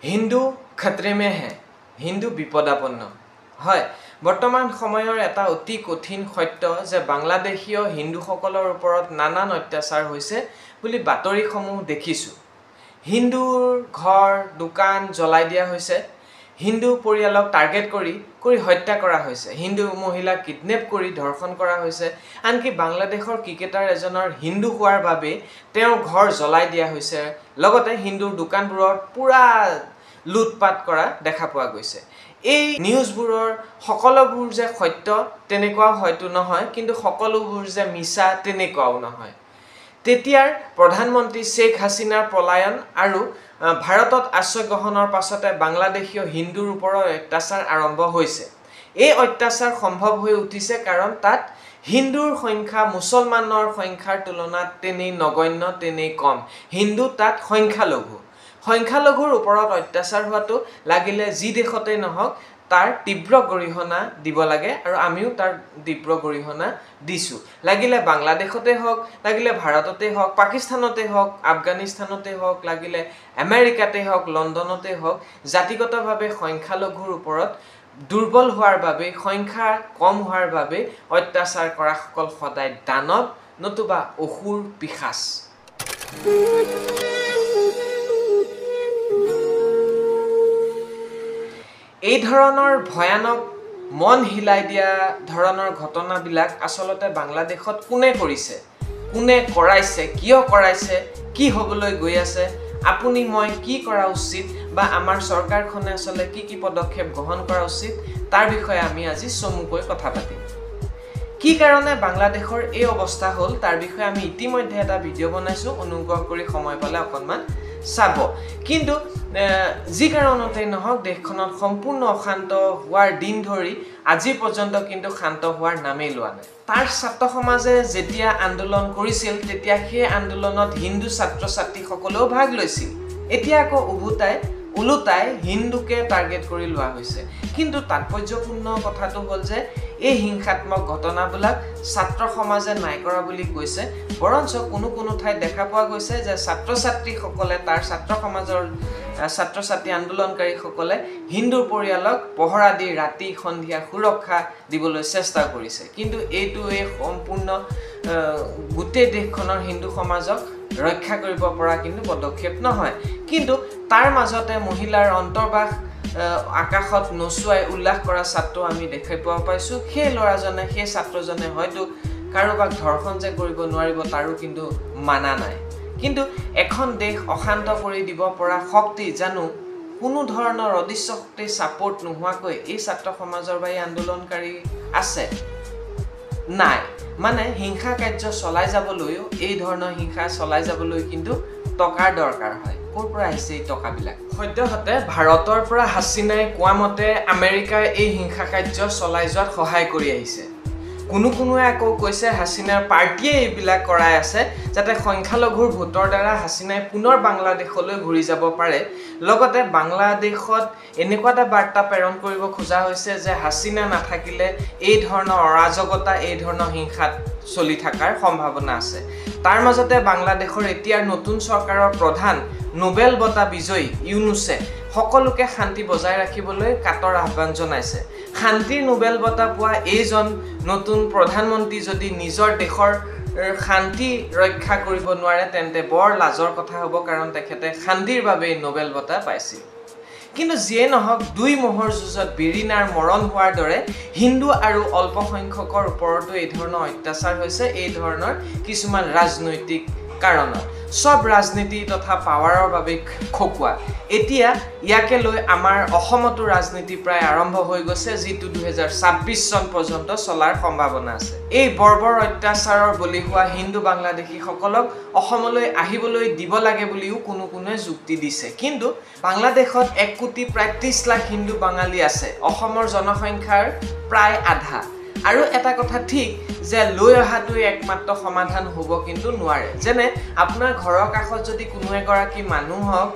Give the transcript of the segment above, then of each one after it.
হিন্দু খতৰে মে হে হিন্দু বিপদাপন্ন হয় বৰ্তমান সময়ৰ এটা অতি কঠিন সত্য যে বাংলাদেশীয় হিন্দুসকলৰ ওপৰত নানান অত্যাচাৰ হৈছে বুলি বাতৰিসমূহ দেখিছো হিন্দুৰ ঘৰ দোকান জ্বলাই দিয়া হৈছে হিন্দু পৰিয়ালক টাৰ্গেট কৰি হত্যা কৰা হৈছে হিন্দু মহিলাক কিডনেপ কৰি ধৰ্ষণ কৰা হৈছে আনকি বাংলাদেশৰ ক্ৰিকেটাৰ এজনৰ হিন্দু হোৱাৰ বাবে তেওঁৰ ঘৰ জ্বলাই দিয়া হৈছে লগতে হিন্দুৰ দোকানবোৰত পুৰা লুটপাট কৰা দেখা পোৱা গৈছে এই নিউজবোৰৰ সকলোবোৰ যে সত্য তেনেকুৱা হয়তো নহয় কিন্তু সকলোবোৰ যে মিছা তেনেকুৱাও নহয় তেতিয়াৰ প্ৰধানমন্ত্ৰী শেখ হাসিনাৰ পলায়ন আৰু ভাৰতত আশ্ৰয় গ্ৰহণৰ পাছতে বাংলাদেশীয় হিন্দুৰ ওপৰত অত্যাচাৰ আৰম্ভ হৈছে এই অত্যাচাৰ সম্ভৱ হৈ উঠিছে কাৰণ তাত হিন্দুৰ সংখ্যা মুছলমানৰ সংখ্যাৰ তুলনাত তেনেই নগণ্য তেনেই কম হিন্দু তাত সংখ্যালঘুৰ ওপৰত অত্যাচাৰ হোৱাটো লাগিলে যি দেশতে নহওক তাৰ তীব্ৰ গৰিহণা দিব লাগে আৰু আমিও তাৰ তীব্ৰ গৰিহণা দিছো লাগিলে বাংলাদেশতে হওক লাগিলে ভাৰততে হওক পাকিস্তানতে হওক আফগানিস্তানতে হওক লাগিলে আমেৰিকাতে হওক লণ্ডনতে হওক জাতিগতভাৱে সংখ্যালঘুৰ ওপৰত দুৰ্বল হোৱাৰ বাবে সংখ্যা কম হোৱাৰ বাবে অত্যাচাৰ কৰা সকল সদায় দানৱ নতুবা অসুৰ পিশাচ এই ধৰণৰ ভয়ানক মন হিলাই দিয়া ধৰণৰ ঘটনাবিলাক আসলতে বাংলাদেশত কোনে কৰিছে কোনে কৰাইছে কিয় কৰাইছে কি হ'বলৈ গৈ আছে আপুনি মই কি কৰা উচিত বা আমাৰ চৰকাৰখনে আসলে কি পদক্ষেপ গ্ৰহণ কৰা উচিত তাৰ বিষয়ে আমি আজি চমুকৈ কথা পাতিম কি কাৰণে বাংলাদেশৰ এই অৱস্থা হ'ল তাৰ বিষয়ে আমি ইতিমধ্যে এটা ভিডিঅ' বনাইছো অনুগ্ৰহ কৰি সময় পালে অকণমান চাব কিন্তু যি কাৰণতে নহওক দেশখনত সম্পূৰ্ণ অশান্ত হোৱাৰ দিন ধৰি আজি পৰ্যন্ত কিন্তু শান্ত হোৱাৰ নামেই লোৱা নাই তাৰ ছাত্ৰ সমাজে যেতিয়া আন্দোলন কৰিছিল তেতিয়া সেই আন্দোলনত হিন্দু ছাত্ৰ ছাত্ৰীসকলেও ভাগ লৈছিল এতিয়া আকৌ ওলোটাই হিন্দুকে টাৰ্গেট কৰি লোৱা হৈছে কিন্তু তাৎপৰ্যপূৰ্ণ কথাটো হ'ল যে এই হিংসাত্মক ঘটনাবিলাক ছাত্ৰ সমাজে নাই কৰা বুলি কৈছে বৰঞ্চ কোনো ঠাইত দেখা পোৱা গৈছে যে ছাত্ৰ ছাত্ৰীসকলে তাৰ ছাত্ৰ সমাজৰ ছাত্ৰ ছাত্ৰী আন্দোলনকাৰীসকলে হিন্দু পৰিয়ালক পহৰা দি ৰাতি সন্ধিয়া সুৰক্ষা দিবলৈ চেষ্টা কৰিছে কিন্তু এইটো এই সম্পূৰ্ণ গোটেই দেশখনৰ হিন্দু সমাজক ৰক্ষা কৰিব পৰা কিন্তু পদক্ষেপ নহয় কিন্তু তাৰ মাজতে মহিলাৰ অন্তৰ্বাস আকাশত নচুৱাই উল্লাস কৰা ছাত্ৰ আমি দেখাই পোৱা পাইছো সেই ল'ৰাজনে সেই ছাত্ৰজনে হয়তো কাৰোবাক ধৰ্ষণ যে কৰিব নোৱাৰিব তাৰো কিন্তু মানা নাই কিন্তু এখন দেশ অশান্ত কৰি দিব পৰা শক্তি জানো কোনো ধৰণৰ অদৃশ্য শক্তিৰ সাপোৰ্ট নোহোৱাকৈ এই ছাত্ৰ সমাজৰ বাই আন্দোলনকাৰী আছে নাই মানে হিংসা কাৰ্য চলাই যাবলৈও এই ধৰণৰ হিংসা চলাই যাবলৈ কিন্তু টকাৰ দৰকাৰ হয় ক'ৰ পৰা আহিছে এই টকাবিলাক সদ্যহতে ভাৰতৰ পৰা হাসিনাই কোৱা মতে আমেৰিকাই এই হিংসা কাৰ্য চলাই যোৱাত সহায় কৰি আহিছে কোনোৱে আকৌ কৈছে হাসিনাৰ পাৰ্টিয়ে এইবিলাক কৰাই আছে যাতে সংখ্যালঘুৰ ভোটৰ দ্বাৰা হাসিনাই পুনৰ বাংলাদেশলৈ ঘূৰি যাব পাৰে লগতে বাংলাদেশত এনেকুৱা এটা বাৰ্তা প্ৰেৰণ কৰিব খোজা হৈছে যে হাসিনা নাথাকিলে এই ধৰণৰ অৰাজকতা এই ধৰণৰ হিংসাত চলি থকাৰ সম্ভাৱনা আছে তাৰ মাজতে বাংলাদেশৰ এতিয়াৰ নতুন চৰকাৰৰ প্ৰধান নোবেল বঁটা বিজয়ী ইউনুছে সকলোকে শান্তি বজাই ৰাখিবলৈ কাতৰ আহ্বান জনাইছে শান্তিৰ নোবেল বঁটা পোৱা এইজন নতুন প্ৰধানমন্ত্ৰী যদি নিজৰ দেশৰ শান্তি ৰক্ষা কৰিব নোৱাৰে তেন্তে বৰ লাজৰ কথা হ'ব কাৰণ তেখেতে শান্তিৰ বাবে নোবেল বঁটা পাইছিল কিন্তু যিয়ে নহওক দুই মহৰ যুঁজত বিৰিনাৰ মৰণ হোৱাৰ দৰে হিন্দু আৰু অল্প সংখ্যকৰ ওপৰতো এই ধৰণৰ অত্যাচাৰ হৈছে এই ধৰণৰ কিছুমান ৰাজনৈতিক কাৰণত সব ৰাজনীতি তথা পাৱাৰৰ বাবে খকুৱা এতিয়া ইয়াকে লৈ আমাৰ অসমতো ৰাজনীতি প্ৰায় আৰম্ভ হৈ গৈছে যিটো 2026 চন পৰ্যন্ত চলাৰ সম্ভাৱনা আছে এই বৰ্বৰ অত্যাচাৰৰ বলি হোৱা হিন্দু বাংলাদেশীসকলক অসমলৈ আহিবলৈ দিব লাগে বুলিও কোনোৱে যুক্তি দিছে কিন্তু বাংলাদেশত 1 কোটি প্ৰায় 30 লাখ হিন্দু বাঙালী আছে অসমৰ জনসংখ্যাৰ প্ৰায় আধা আৰু এটা কথা ঠিক যে লৈ অহাটোই একমাত্ৰ সমাধান হ'ব কিন্তু নোৱাৰে যেনে আপোনাৰ ঘৰৰ কাষত যদি কোনো এগৰাকী মানুহ হওক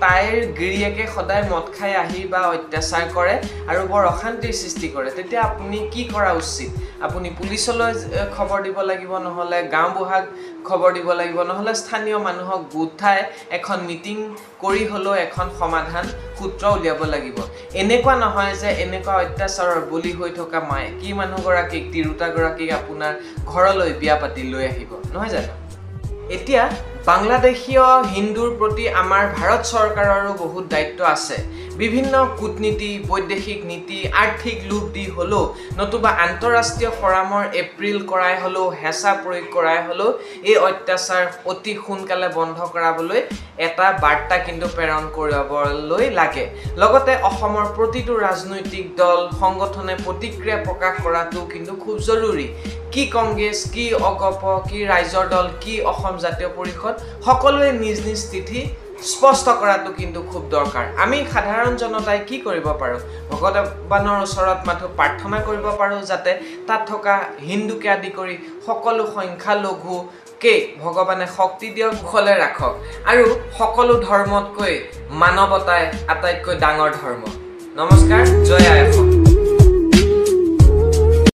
তাইৰ গিৰিয়েকে সদায় মদ খাই আহি বা অত্যাচাৰ কৰে আৰু বৰ অশান্তিৰ সৃষ্টি কৰে, তেতিয়া আপুনি কি কৰা উচিত? আপুনি পুলিচলৈ খবৰ দিব লাগিব, নহ'লে গাঁও বুঢ়াক খবৰ দিব লাগিব, নহ'লে স্থানীয় মানুহক গোটাই এখন মিটিং কৰি হ'লেও এখন সমাধান সূত্ৰ উলিয়াব লাগিব। এনেকুৱা নহয় যে এনেকুৱা অত্যাচাৰৰ বলি হৈ থকা মাইকী মানুহগৰাকীক, তিৰোতাগৰাকীক আপোনাৰ ঘৰলৈ বিয়া পাতি লৈ আহিব, নহয় জানো? এতিয়া বাংলাদেশীয় হিন্দুৰ প্ৰতি আমাৰ ভাৰত চৰকাৰৰো বহুত দায়িত্ব আছে। বিভিন্ন কূটনীতি, বৈদেশিক নীতি, আৰ্থিক লোভ দি হ'লেও নতুবা আন্তঃৰাষ্ট্ৰীয় ফৰামৰ এপ্ৰিল কৰাই হ'লেও, হেঁচা প্ৰয়োগ কৰাই হ'লেও এই অত্যাচাৰ অতি সোনকালে বন্ধ কৰাবলৈ এটা বাৰ্তা কিন্তু প্ৰেৰণ কৰিবলৈ লাগে। লগতে অসমৰ প্ৰতিটো ৰাজনৈতিক দল, সংগঠনে প্ৰতিক্ৰিয়া প্ৰকাশ কৰাটো কিন্তু খুব জৰুৰী। কি কংগ্ৰেছ, কি অগপ, কি ৰাইজৰ দল, কি অসম জাতীয় পৰিষদ, সকলোৱে নিজ নিজ স্থিতি স্পষ্ট কৰাটো কিন্তু খুব দৰকাৰ। আমি সাধাৰণ জনতাই কি কৰিব পাৰোঁ? ভগৱানৰ ওচৰত মাথো প্ৰাৰ্থনা কৰিব পাৰোঁ যাতে তাত থকা হিন্দুকে আদি কৰি সকলো সংখ্যালঘুকে ভগৱানে শক্তি দিয়ক, কুশলে ৰাখক। আৰু সকলো ধৰ্মতকৈ মানৱতাই আটাইতকৈ ডাঙৰ ধৰ্ম। নমস্কাৰ, জয় আই অসম।